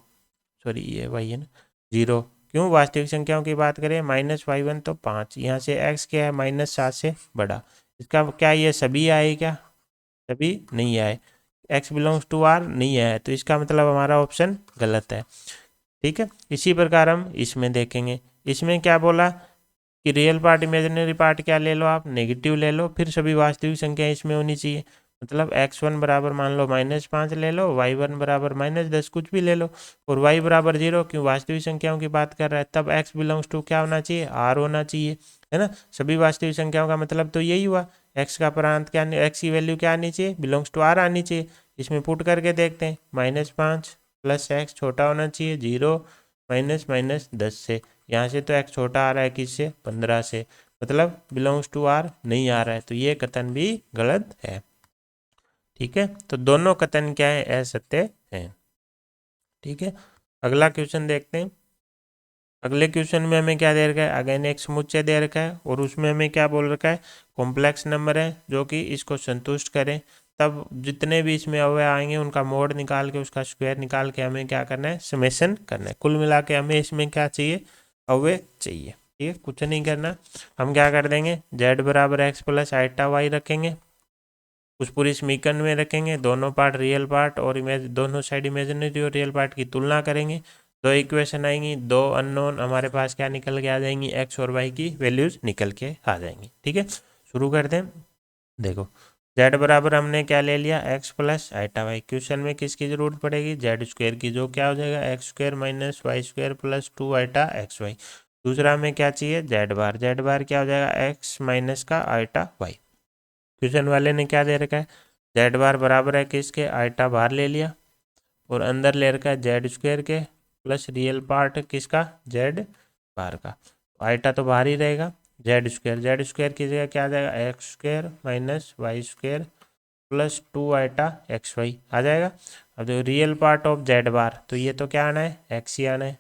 Speaker 1: सॉरी ये y है ना, 0। क्यों, वास्तविक संख्याओं की बात करें, -y1 तो 5, यहाँ से x क्या है, -7 से बड़ा। इसका क्या ये सभी आए क्या, सभी नहीं आए, x बिलोंग्स टू r नहीं आया, तो इसका मतलब हमारा ऑप्शन गलत है। ठीक है, इसी प्रकार हम इसमें देखेंगे। इसमें क्या बोला कि रियल पार्ट इमेजिनरी पार्ट क्या ले लो आप, नेगेटिव ले लो, फिर सभी वास्तविक संख्या इसमें होनी चाहिए। मतलब x1 बराबर मान लो -5 ले लो, y1 बराबर -10 कुछ भी ले लो, और y बराबर 0, क्यों वास्तविक संख्याओं की बात कर रहा है, तब x बिलोंग्स टू क्या होना चाहिए, r होना चाहिए, है ना। सभी वास्तविक संख्याओं का मतलब तो यही हुआ, x का प्रांत क्या, x की वैल्यू क्या आनी चाहिए, बिलोंग्स टू r आनी चाहिए। इसमें पुट करके देखते हैं, -5 प्लस x छोटा होना चाहिए 0 -10 से, यहाँ से तो x छोटा आ रहा है किससे, 15 से, मतलब बिलोंग्स टू r नहीं आ रहा है, तो ये कथन भी गलत है। ठीक है, तो दोनों कथन क्या है, असत्य हैं। ठीक है, अगला क्वेश्चन देखते हैं। अगले क्वेश्चन में हमें क्या दे रखा है, अगेन एक समुच्चय दे रखा है, और उसमें हमें क्या बोल रखा है, कॉम्प्लेक्स नंबर है जो कि इसको संतुष्ट करें, तब जितने भी इसमें अवयव आएंगे उनका मोड निकाल के, उसका स्क्वायर निकाल के हमें क्या करना है, समेशन करना है। कुल मिला के हमें इसमें क्या चाहिए, अवयव चाहिए। ठीक है, कुछ नहीं करना, हम क्या कर देंगे, z बराबर x प्लस आइटा वाई रखेंगे, उस पूरी समीकरण में रखेंगे, दोनों पार्ट रियल पार्ट और दोनों साइड इमेजिनरी और रियल पार्ट की तुलना करेंगे, दो इक्वेशन आएंगी, दो अननोन हमारे पास क्या निकल के आ जाएंगी, x और y की वैल्यूज निकल के आ जाएंगी। ठीक है, शुरू करते हैं। देखो z बराबर हमने क्या ले लिया, x plus iota Y, question में किसकी जरूरत पड़ेगी, जेड स्क्वायर की, जो क्या हो जाएगा, x square minus Y square plus 2 iota x Y. दूसरा हमें क्या चाहिए, जेड बार क्या हो जाएगा, एक्स माइनस का आइटा वाई। क्वेश्चन वाले ने क्या दे रखा है, जेड बार बराबर है किसके, आइटा बाहर ले लिया, और अंदर ले रखा है जेड स्क्वायर के प्लस रियल पार्ट किसका, जेड बार का। आइटा तो बाहर ही रहेगा, जेड स्क्वायर की जगह क्या आ जाएगा, x square minus Y square plus 2 iota x y आ जाएगा। अब देखो real part of z bar, तो ये तो क्या आना है, एक्स ही आना है,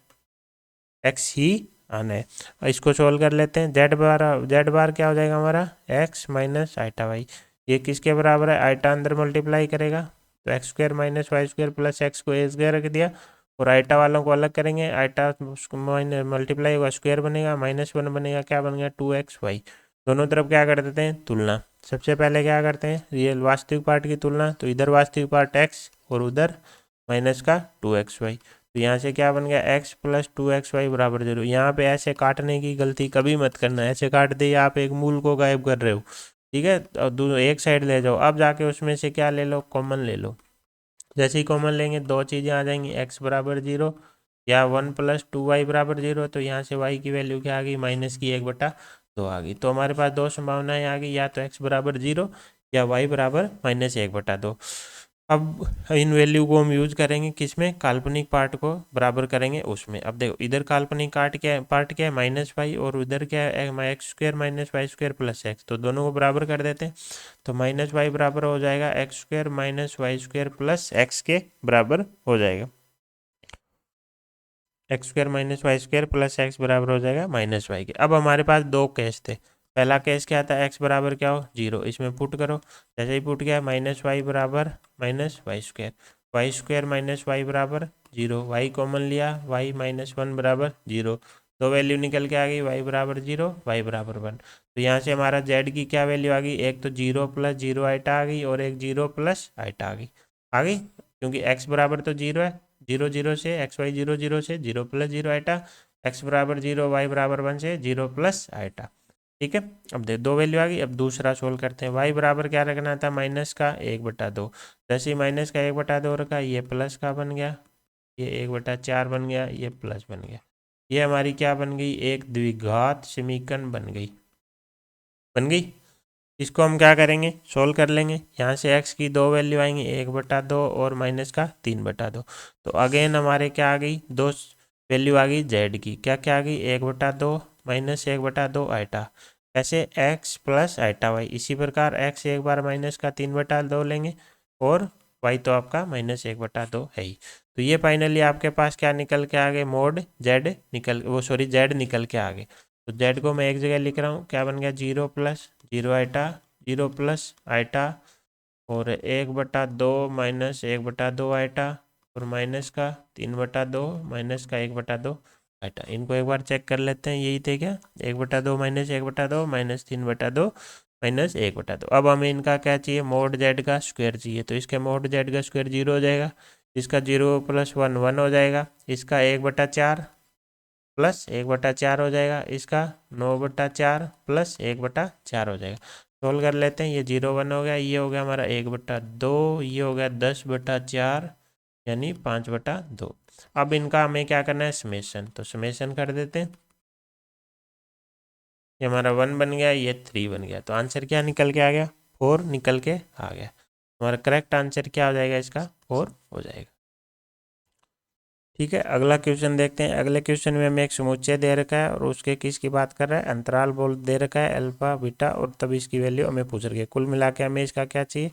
Speaker 1: एक्स ही आना है। और इसको सोल्व कर लेते हैं, जेड बार क्या हो जाएगा हमारा, एक्स माइनस आइटा वाई, ये किसके बराबर है, आइटा अंदर मल्टीप्लाई करेगा, तो X square minus Y square plus X को ए स्क्वायर रख दिया, और आइटा वालों को अलग करेंगे, आइटा मल्टीप्लाई होगा स्क्वायर बनेगा, -1 बनेगा, क्या बन गया, 2xy। दोनों तरफ क्या कर देते हैं, तुलना। सबसे पहले क्या करते हैं, रियल वास्तविक पार्ट की तुलना, तो इधर वास्तविक पार्ट x और उधर माइनस का 2xy, तो यहाँ से क्या बन गया, x प्लस 2xy बराबर 0। यहाँ पे ऐसे काटने की गलती कभी मत करना, ऐसे काट दे आप एक मूल को गायब कर रहे हो। ठीक है, और एक साइड ले जाओ, अब जाके उसमें से क्या ले लो, कॉमन ले लो। जैसे ही कॉमन लेंगे दो चीज़ें आ जाएंगी, x बराबर 0 या 1 प्लस 2y बराबर 0, तो यहाँ से y की वैल्यू क्या आ गई, माइनस की 1/2 आ गई। तो हमारे पास दो संभावनाएं आ गई, या तो x बराबर 0 या y बराबर -1/2। अब इन वैल्यू को हम यूज करेंगे किसमें, काल्पनिक पार्ट को बराबर करेंगे उसमें। अब देखो इधर काल्पनिक पार्ट क्या है, -y, और उधर क्या है, X square minus Y square plus X, तो दोनों को बराबर कर देते हैं, तो -y बराबर हो जाएगा x square minus Y square plus X के बराबर हो जाएगा, x square minus Y square plus X बराबर हो जाएगा -y के। अब हमारे पास दो केस थे, पहला केस क्या था, x बराबर क्या हो, 0, इसमें पुट करो, जैसे ही पुट किया -y बराबर वाई स्क्वायर माइनस वाई बराबर 0, y कॉमन लिया, y -1 बराबर 0, दो वैल्यू निकल के आ गई, y बराबर 0 y बराबर 1। तो यहाँ से हमारा z की क्या वैल्यू आ गई, एक तो 0 प्लस 0 आइटा आ गई, और एक 0 प्लस आइटा आ गई, क्योंकि x बराबर तो 0 है, 0 0 से एक्स वाई 0 0 से 0 प्लस 0 आइटा, x बराबर 0 y बराबर 1 से 0 प्लस आइटा। ठीक है, अब दे दो वैल्यू आ गई। अब दूसरा सोल्व करते हैं, y बराबर क्या रखना था, माइनस का 1/2, जैसे ही माइनस का 1/2 रखा, ये प्लस का बन गया, ये 1/4 बन गया, ये प्लस बन गया, ये हमारी क्या बन गई, एक द्विघात समीकरण बन गई। इसको हम क्या करेंगे, सोल्व कर लेंगे, यहाँ से x की दो वैल्यू आएंगी, 1/2 और माइनस का 3/2, तो अगेन हमारे क्या आ गई, दो वैल्यू आ गई z की, क्या क्या आ गई, 1/2 माइनस 1/2 आइटा, कैसे, x प्लस आइटा y। इसी प्रकार x एक बार माइनस का 3/2 लेंगे, और वाई तो आपका -1/2 है ही। तो ये फाइनली आपके पास क्या निकल के आ गए, मोड जेड निकल जेड निकल के आ गए। तो जेड को मैं एक जगह लिख रहा हूँ, क्या बन गया 0 + 0 आइटा 0 + आइटा और 1/2 - 1/2 आइटा और माइनस का 3/2 माइनस का 1/2 आइटा। इनको एक बार चेक कर लेते हैं, यही थे क्या 1/2 - 1/2 -3/2 -1/2। अब हमें इनका क्या चाहिए, मोड जेड का स्क्वायर चाहिए। तो इसके मोड जेड का स्क्वायर 0 हो जाएगा, इसका 0 + 1 1 हो जाएगा, इसका 1/4 + 1/4 हो जाएगा, इसका 9/4 + 1/4 हो जाएगा। सोल्व कर लेते हैं, ये 0 1 हो गया, ये हो गया हमारा 1/2, ये हो गया 10/4 यानी 5/2। अब इनका हमें क्या करना है, समेशन। तो समेशन कर देते हैं, ये हमारा 1 बन गया, ये 3 बन गया। तो आंसर क्या निकल के आ गया, 4 निकल के आ गया। हमारा करेक्ट आंसर क्या हो जाएगा, इसका 4 हो जाएगा। ठीक है, अगला क्वेश्चन देखते हैं। अगले क्वेश्चन में हमें एक समुच्चय दे रखा है और उसके किसकी बात कर रहा है, अंतराल बोल दे रखा है अल्फा बीटा, और तब इसकी वैल्यू हमें पूछ रही है। कुल मिला के हमें इसका क्या चाहिए,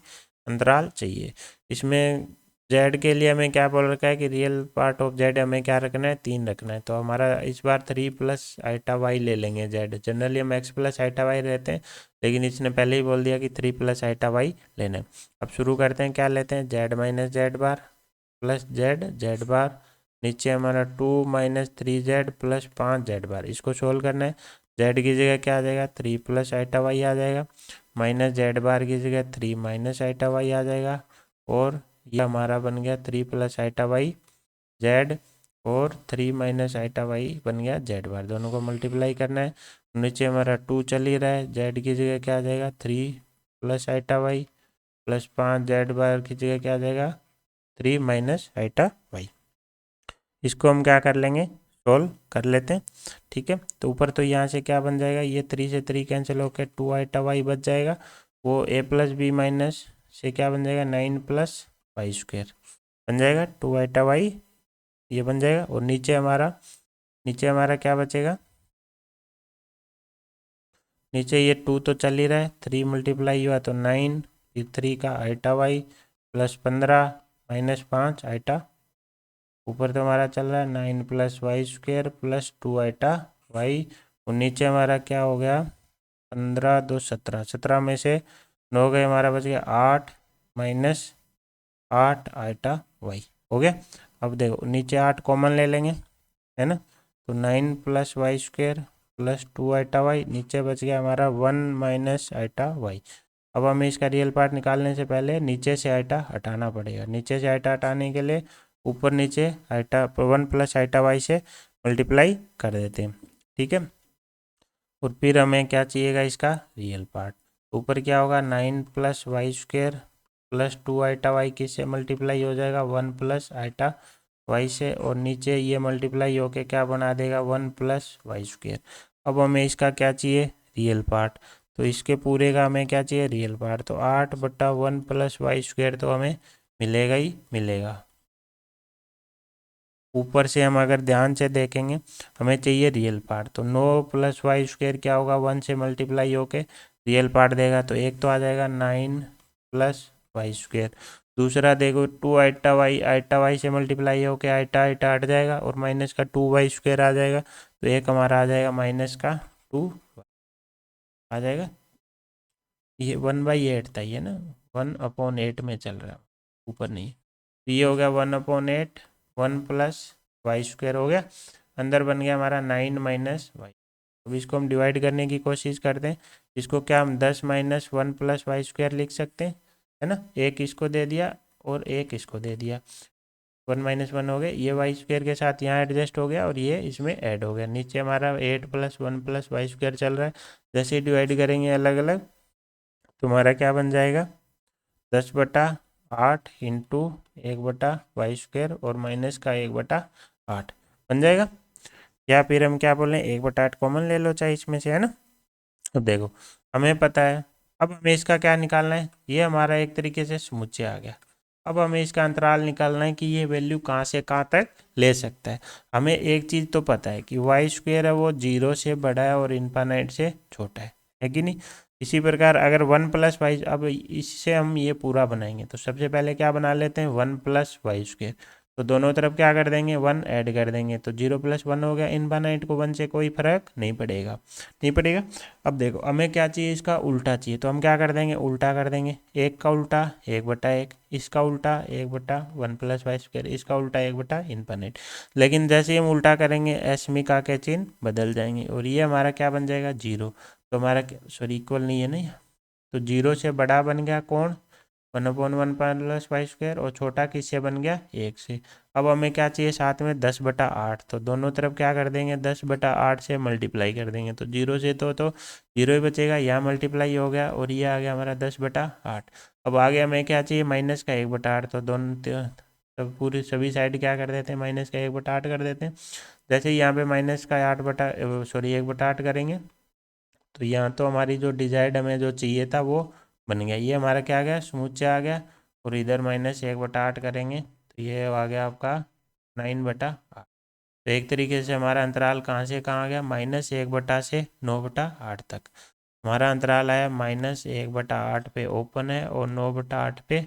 Speaker 1: अंतराल चाहिए। इसमें जेड के लिए हमें क्या बोल रखा है कि रियल पार्ट ऑफ जेड हमें क्या रखना है, 3 रखना है। तो हमारा इस बार 3 + आइटा वाई ले लेंगे जेड। जनरली हम x + आइटा वाई रहते हैं, लेकिन इसने पहले ही बोल दिया कि 3 + आइटा वाई लेना है। अब शुरू करते हैं, क्या लेते हैं, जेड - जेड बार प्लस जेड जेड बार, नीचे हमारा 2 - 3z + 5z बार। इसको सोल्व करना है, जेड की जगह क्या आ जाएगा, 3 + आइटा वाई आ जाएगा, माइनस जेड बार की जगह 3 - आइटा वाई आ जाएगा, और ये हमारा बन गया 3 + आइटा वाई जेड, और 3 - आइटा वाई बन गया जेड बार। दोनों को मल्टीप्लाई करना है, नीचे हमारा 2 चल ही रहा है, जेड की जगह क्या आ जाएगा 3 + iota Y plus 5 Z bar की जगह क्या आ जाएगा 3 - आइटा वाई। इसको हम क्या कर लेंगे, सोल्व कर लेते हैं। ठीक है, तो ऊपर तो यहाँ से क्या बन जाएगा, ये 3 से 3 कैंसिल होकर 2 आइटा वाई बच जाएगा। वो a + b माइनस से क्या बन जाएगा 9 + y² बन जाएगा 2 आइटा वाई, ये बन जाएगा। और नीचे हमारा क्या बचेगा, नीचे ये 2 तो चल ही रहा है, 3 मल्टीप्लाई हुआ तो 9, फिर 3 का आइटा वाई प्लस 15 -5 आइटा, ऊपर तो हमारा चल रहा है 9 + y² प्लस 2 आइटा वाई, और नीचे हमारा क्या हो गया 15 2 17, 17 में से 9 गए, हमारा बच गया 8 - 8 आइटा वाई हो गया। अब देखो नीचे 8 कॉमन ले लेंगे, है ना, तो 9 + y² प्लस 2 आइटा वाई, नीचे बच गया हमारा 1 - आइटा वाई। अब हमें इसका रियल पार्ट निकालने से पहले नीचे से आइटा हटाना पड़ेगा। नीचे से आइटा हटाने के लिए ऊपर नीचे आइटा 1 + आइटा वाई से मल्टीप्लाई कर देते हैं। ठीक है, और फिर हमें क्या चाहिएगा, इसका रियल पार्ट। ऊपर क्या होगा 9 + y² प्लस 2 आइटा वाई किससे मल्टीप्लाई हो जाएगा 1 + आइटा वाई से, और नीचे ये मल्टीप्लाई होके क्या बना देगा 1 + y²। अब हमें इसका क्या चाहिए, रियल पार्ट। तो इसके पूरे का हमें क्या चाहिए, रियल पार्ट। तो 8/1 + y² तो हमें मिलेगा ही मिलेगा। ऊपर से हम अगर ध्यान से देखेंगे, हमें चाहिए रियल पार्ट। तो 9 + y² क्या होगा 1 से मल्टीप्लाई होके रियल पार्ट देगा, तो एक तो आ जाएगा 9 + y²। दूसरा देखो 2 आइटा वाई से मल्टीप्लाई होके आइटा आइटा हट जाएगा, और माइनस का 2y² आ जाएगा, तो एक हमारा आ जाएगा -2 आ जाएगा। ये 1/8 था ये ना, 1/8 में चल रहा है, ऊपर नहीं। तो ये हो गया 1/8, 1 + y² हो गया, अंदर बन गया हमारा 9 - y। अब इसको हम डिवाइड करने की कोशिश करते हैं। इसको क्या हम 10 - 1 + y² लिख सकते हैं, है ना। एक इसको दे दिया और एक इसको दे दिया, 1 - 1 हो गए, ये y² के साथ यहाँ एडजस्ट हो गया और ये इसमें ऐड हो गया। नीचे हमारा 8 + 1 + y² चल रहा है। जैसे डिवाइड करेंगे अलग अलग, तुम्हारा क्या बन जाएगा 10/8 इंटू 1/y² और माइनस का 1/8 बन जाएगा। या फिर हम क्या बोलें 1/8 कॉमन ले लो चाहे इसमें से, है ना। तो देखो हमें पता है, अब हमें इसका क्या निकालना है, ये हमारा एक तरीके से समुच्चय आ गया। अब हमें इसका अंतराल निकालना है कि ये वैल्यू कहाँ से कहाँ तक ले सकता है। हमें एक चीज़ तो पता है कि y² है वो 0 से बड़ा है और इनफाइनाइट से छोटा है कि नहीं। इसी प्रकार अगर 1 + y, अब इससे हम ये पूरा बनाएंगे तो सबसे पहले क्या बना लेते हैं 1 + y²। तो दोनों तरफ क्या कर देंगे 1 ऐड कर देंगे तो 0 + 1 हो गया। इनफाइनाइट को 1 से कोई फर्क नहीं पड़ेगा, नहीं पड़ेगा। अब देखो हमें क्या चाहिए, इसका उल्टा चाहिए, तो हम क्या कर देंगे उल्टा कर देंगे। 1 का उल्टा 1/1, इसका उल्टा 1/1 + y², इसका उल्टा 1/इनफाइनाइट। लेकिन जैसे ही हम उल्टा करेंगे एस्मिका के चिन्ह बदल जाएंगे और ये हमारा क्या बन जाएगा 0। तो हमारा सॉरी इक्वल नहीं है नहीं, तो 0 से बड़ा बन गया कौन 1/1 + y², और छोटा किससे बन गया 1 से। अब हमें क्या चाहिए साथ में 10/8, तो दोनों तरफ क्या कर देंगे 10/8 से मल्टीप्लाई कर देंगे। तो 0 से तो 0 ही बचेगा, यहाँ मल्टीप्लाई हो गया और ये आ गया हमारा 10/8। अब आगे हमें क्या चाहिए माइनस का 1/8, तो दोनों सब पूरी सभी साइड क्या कर देते हैं माइनस का 1/8 कर देते हैं। जैसे यहाँ पे माइनस का 1/8 करेंगे तो यहाँ तो हमारी जो डिजायर्ड हमें जो चाहिए था वो बन गया। ये हमारा क्या आ गया समूचे आ गया, और इधर -1/8 करेंगे तो ये आ गया आपका 9/8। तो एक तरीके से हमारा अंतराल कहाँ से कहाँ आ गया -1 से 9/8 तक। हमारा अंतराल आया -1/8 पे ओपन है और 9/8 पे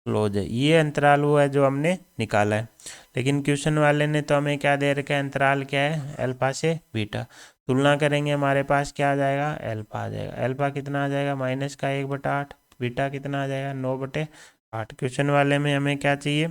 Speaker 1: क्लोज है। ये अंतराल वो है जो हमने निकाला है। लेकिन क्वेश्चन वाले ने तो हमें क्या दे रखा है, अंतराल क्या है अल्फा से बीटा। तुलना करेंगे हमारे पास क्या आ जाएगा अल्फा आ जाएगा। अल्फा कितना आ जाएगा -1/8, बीटा कितना आ जाएगा 9/8। क्वेश्चन वाले में हमें क्या चाहिए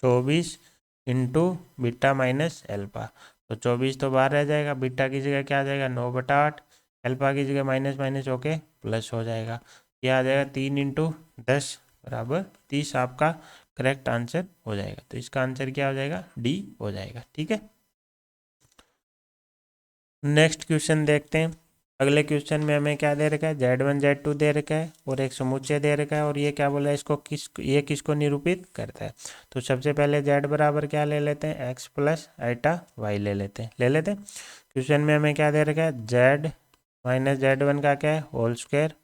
Speaker 1: 24 इंटू बीटा माइनस अल्फा। तो 24 तो बाहर रह जाएगा, बीटा की जगह क्या आ जाएगा 9/8, अल्फा की जगह माइनस माइनस होके प्लस हो जाएगा। यह आ जाएगा 3 × 10 बराबर 30 आपका करेक्ट आंसर हो जाएगा। तो इसका आंसर क्या हो जाएगा डी हो जाएगा। ठीक है, नेक्स्ट क्वेश्चन देखते हैं। अगले क्वेश्चन में हमें क्या दे रखा है Z1 Z2 दे रखा है और एक समुच्चय दे रखा है, और ये क्या बोला है इसको ये किसको निरूपित करता है। तो सबसे पहले Z बराबर क्या ले लेते हैं x + η y ले लेते हैं। क्वेश्चन में हमें क्या दे रखा है Z - Z1 का क्या है whole square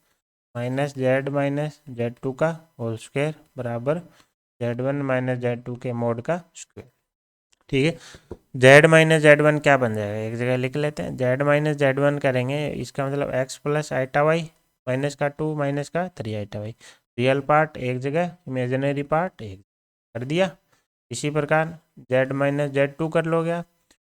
Speaker 1: minus Z - Z2 का होल स्क्वायर बराबर Z1 - Z2 के मोड का स्क्वायर। ठीक है, Z - Z1 क्या बन जाएगा एक जगह लिख लेते हैं। Z - Z1 करेंगे इसका मतलब x + η y माइनस का 2 माइनस का 3 η y। रियल पार्ट एक जगह, इमेजिनरी पार्ट एक कर दिया। इसी प्रकार Z - Z2 कर लोगे आप,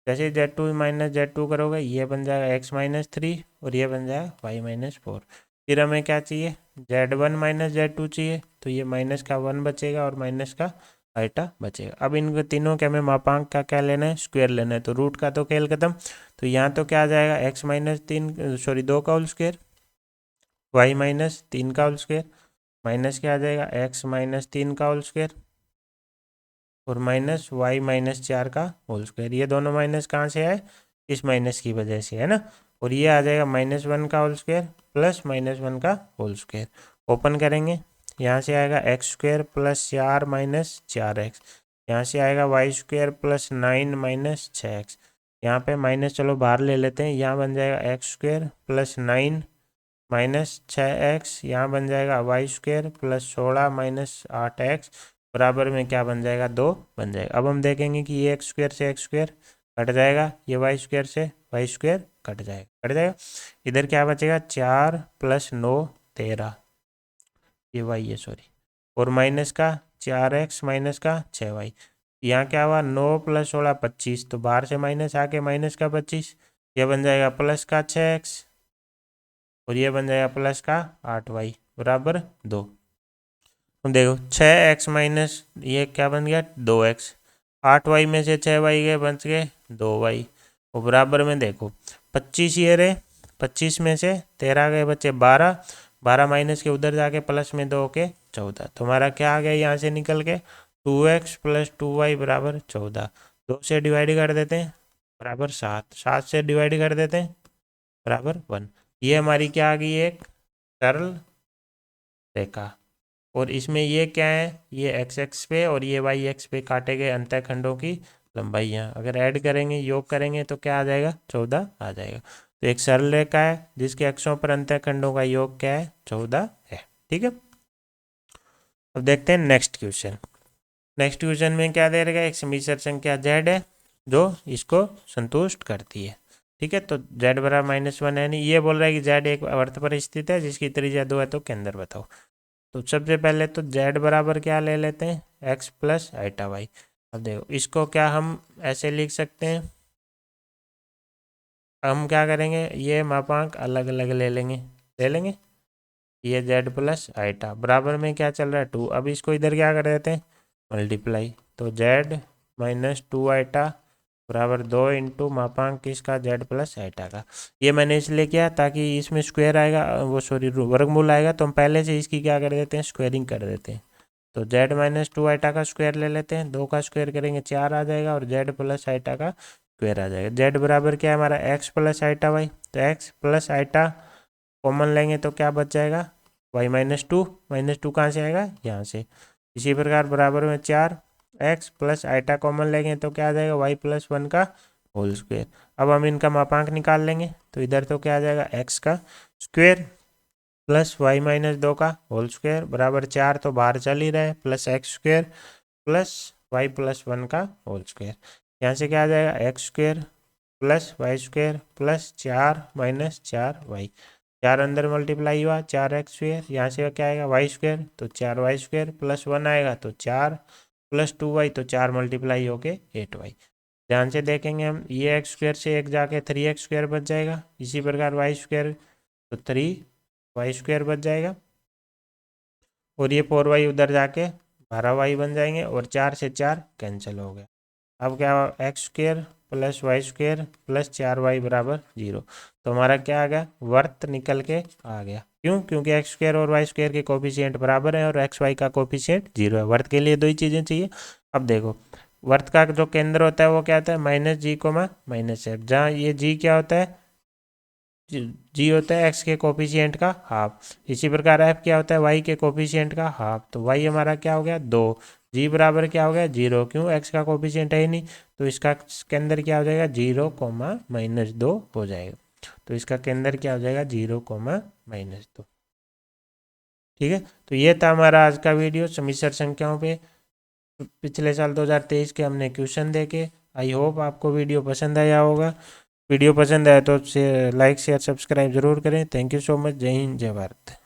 Speaker 1: जैसे Z2 - Z2 करोगे ये बन जाएगा x - 3 और ये बन जाएगा y - 4। फिर हमें क्या चाहिए Z1 - Z2 चाहिए, तो ये माइनस का 1 बचेगा और माइनस का आइटा बचेगा। अब इन तीनों के हमें मापांक का क्या लेना है स्क्वायर लेना है, तो रूट का तो खेल खत्म। तो यहाँ तो क्या आ जाएगा x - 2 का होल स्क्वायर y - 3 का होल स्क्वायर माइनस क्या आ जाएगा x - 3 का होल स्क्वायर और माइनस y - 4 का होल स्क्वायर। ये दोनों माइनस कहाँ से आए इस माइनस की वजह से है ना। और ये आ जाएगा -1 का होल स्क्वायर प्लस -1 का होल स्क्वायर। ओपन करेंगे यहाँ से आएगा x² + 4 - 4x, यहाँ से आएगा y² + 9 - 6x। यहाँ पे माइनस चलो बाहर ले लेते हैं, यहाँ बन जाएगा x² + 9 - 6x, यहाँ बन जाएगा y² + 16 - 8x बराबर में क्या बन जाएगा 2 बन जाएगा। अब हम देखेंगे कि ये x² से x² कट जाएगा, ये y² से y² कट जाएगा। इधर क्या बचेगा 4 + 9 13, ये y है सॉरी, और माइनस का 4x माइनस का 6y। यहाँ क्या हुआ 9 + 16 25, तो बाहर से माइनस आके माइनस का 25, यह बन जाएगा प्लस का 6x और ये बन जाएगा प्लस का 8y बराबर 2। देखो 6x माइनस ये क्या बन गया 2x, 8y में से 6y गए बच गए 2y, और बराबर में देखो 25 ये रहे, 25 में से 13 गए बच्चे 12, 12 माइनस के उधर जाके प्लस में 2 के 14। तुम्हारा क्या आ गया यहाँ से निकल के 2x + 2y बराबर 14। 2 से डिवाइड कर देते हैं बराबर 7, 7 से डिवाइड कर देते हैं बराबर 1। ये हमारी क्या आ गई एक सरल रेखा, और इसमें ये क्या है ये एक्स एक्स पे और ये वाई एक्स पे काटे गए अंतःखंडों की लंबाइयाँ अगर ऐड करेंगे योग करेंगे तो क्या आ जाएगा 14 आ जाएगा। तो एक सरल रेखा है जिसके अक्षों पर अंतःखंडों का योग क्या है 14 है। ठीक है, अब देखते हैं नेक्स्ट क्वेश्चन। नेक्स्ट क्वेश्चन में क्या दे रखा है एक समिश्र संख्या z है जो इसको संतुष्ट करती है। ठीक है। तो z बराबर -1 है नहीं, ये बोल रहा है कि z एक वृत्त पर स्थित है जिसकी त्रिज्या 2 है, तो केंद्र बताओ। तो सबसे पहले तो z बराबर क्या ले लेते हैं, x प्लस आइटा वाई। अब देखो इसको क्या हम ऐसे लिख सकते हैं, हम क्या करेंगे, ये मापांक अलग अलग ले लेंगे। ये z प्लस आइटा बराबर में क्या चल रहा है 2, अब इसको इधर क्या कर देते हैं मल्टीप्लाई, तो z माइनस 2 आइटा बराबर 2 इंटू मापांक किसका z प्लस आइटा का। ये मैंने इसलिए किया ताकि इसमें स्क्वायर आएगा, वो सॉरी वर्गमूल आएगा, तो हम पहले से इसकी क्या कर देते हैं स्क्वायरिंग कर देते हैं। तो z माइनस 2 आइटा का स्क्वायर ले लेते हैं, 2 का स्क्वायर करेंगे 4 आ जाएगा, और z प्लस आइटा का स्क्वायर आ जाएगा। z बराबर क्या है हमारा x प्लस आइटा वाई, तो x प्लस आइटा कॉमन लेंगे तो क्या बच जाएगा y माइनस टू कहाँ से आएगा यहाँ से। इसी प्रकार बराबर में 4x प्लस आइटा कॉमन लेंगे तो क्या आ जाएगा y प्लस 1 का होल स्क्वायर। अब हम इनका मापांक निकाल लेंगे, तो इधर तो क्या आ जाएगा x का स्क्वायर प्लस y माइनस 2 का होल स्क्वायर बराबर 4, तो बाहर चल ही रहा है, plus X square plus y plus 1 का होल स्क्वायर। यहाँ से क्या आ जाएगा x square plus Y square plus 4 minus 4y, 4 अंदर मल्टीप्लाई हुआ 4x स्क्वायर, यहाँ से क्या आएगा वाई स्क्वायर, तो 4y स्क्वायर प्लस 1 आएगा, तो 4 प्लस 2y, तो 4 मल्टीप्लाई होके 8y। ध्यान से देखेंगे हम, ये एक्स स्क्वायर से एक जाके 3x स्क्वायर बच जाएगा, इसी प्रकार वाई स्क्वायर तो 3y स्क्वायर बच जाएगा, और ये 4y उधर जाके 12y बन जाएंगे, और 4 से 4 कैंसिल हो गया। अब क्या X square plus Y square plus 4y बराबर 0, तो हमारा क्या आ गया वर्त निकल के आ गया। क्यों, क्योंकि एक्स स्क्वायर और वाई स्क्वायर के कोफिशिएंट बराबर है और एक्स वाई का कोफिशिएंट 0 है। वर्त के लिए दो ही चीज़ें चाहिए। अब देखो वर्त का जो केंद्र होता है वो क्या होता है -g, -f, जहाँ ये g क्या होता है, जी होता है x के कोफिशिएंट का हाफ, इसी प्रकार f क्या होता है y के कोफिशिएंट का हाफ, तो y हमारा क्या हो गया 2, g बराबर क्या हो गया 0, क्यों x का कोफिशिएंट है ही नहीं, तो इसका केंद्र क्या हो जाएगा 0, -2 हो जाएगा। तो इसका केंद्र क्या हो जाएगा 0, -2। ठीक है, तो ये था हमारा आज का वीडियो समिश्र संख्याओं पे। पिछले साल 2023 के हमने क्वेश्चन देखे। आई होप आपको वीडियो पसंद आया होगा। वीडियो पसंद आया तो लाइक शेयर सब्सक्राइब जरूर करें। Thank you so much. जय हिंद जय भारत।